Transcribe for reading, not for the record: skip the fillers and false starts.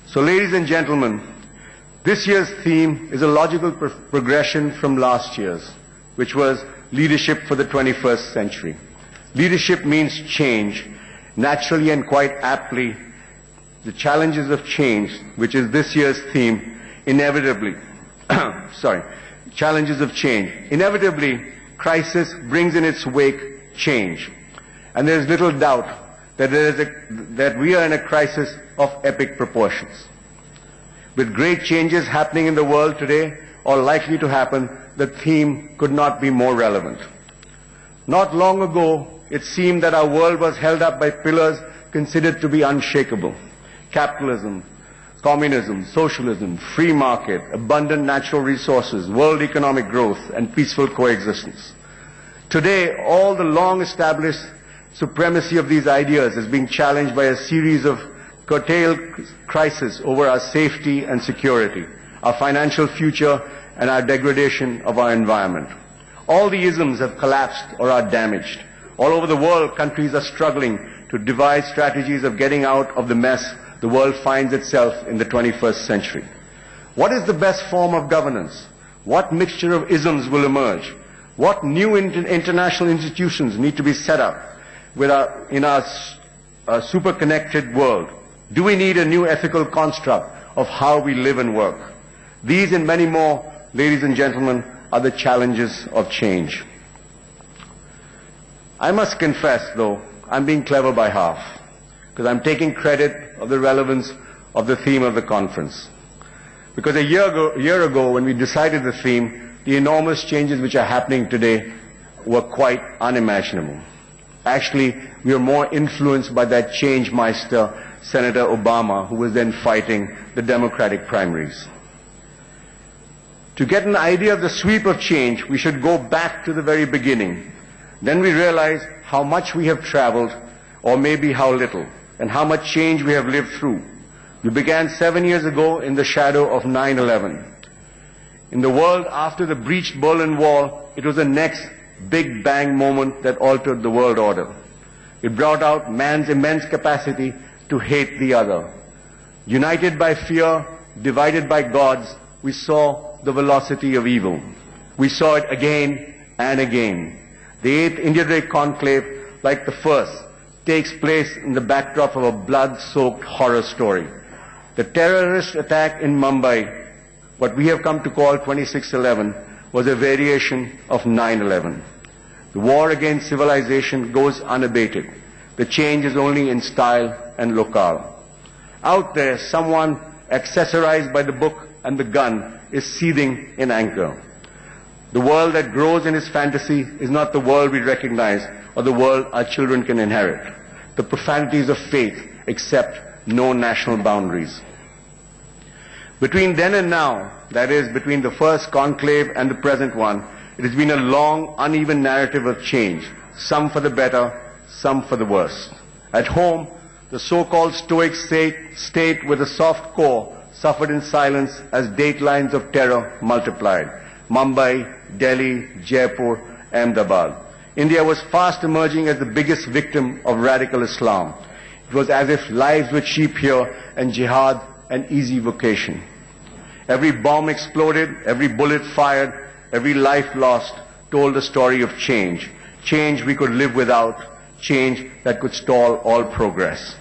So ladies and gentlemen, this year's theme is a logical progression from last year's, which was leadership for the 21st century. Leadership means change. Naturally and quite aptly, the challenges of change, which is this year's theme, inevitably, challenges of change. Inevitably, crisis brings in its wake change. And there is little doubt that we are in a crisis of epic proportions. With great changes happening in the world today, or likely to happen, the theme could not be more relevant. Not long ago, it seemed that our world was held up by pillars considered to be unshakable: capitalism, communism, socialism, free market, abundant natural resources, world economic growth, and peaceful coexistence. Today, all the long-established supremacy of these ideas is being challenged by a series of curtailed crises over our safety and security, our financial future, and our degradation of our environment. All the isms have collapsed or are damaged. All over the world, countries are struggling to devise strategies of getting out of the mess the world finds itself in the 21st century. What is the best form of governance? What mixture of isms will emerge? What new international institutions need to be set up in our super-connected world? Do we need a new ethical construct of how we live and work? These and many more, ladies and gentlemen, are the challenges of change. I must confess, though, I'm being clever by half, because I'm taking credit of the relevance of the theme of the conference. Because a year ago, when we decided the theme, the enormous changes which are happening today were quite unimaginable. Actually, we are more influenced by that change meister, Senator Obama, who was then fighting the Democratic primaries. To get an idea of the sweep of change, we should go back to the very beginning. Then we realize how much we have traveled, or maybe how little, and how much change we have lived through. We began 7 years ago in the shadow of 9/11. In the world after the breached Berlin Wall, it was the next big bang moment that altered the world order. It brought out man's immense capacity to hate the other. United by fear, divided by gods, we saw the velocity of evil. We saw it again and again. The 8th India Day Conclave, like the first, takes place in the backdrop of a blood-soaked horror story. The terrorist attack in Mumbai, what we have come to call 26/11, was a variation of 9/11. The war against civilization goes unabated. The change is only in style and locale. Out there, someone accessorized by the book and the gun is seething in anger. The world that grows in his fantasy is not the world we recognize or the world our children can inherit. The profanities of faith accept no national boundaries. Between then and now, that is, between the first conclave and the present one, it has been a long, uneven narrative of change, some for the better, some for the worse. At home, the so-called stoic state with a soft core suffered in silence as datelines of terror multiplied. Mumbai, Delhi, Jaipur, Ahmedabad. India was fast emerging as the biggest victim of radical Islam. It was as if lives were cheap here and jihad an easy vocation. Every bomb exploded, every bullet fired, every life lost told a story of change. Change we could live without, change that could stall all progress.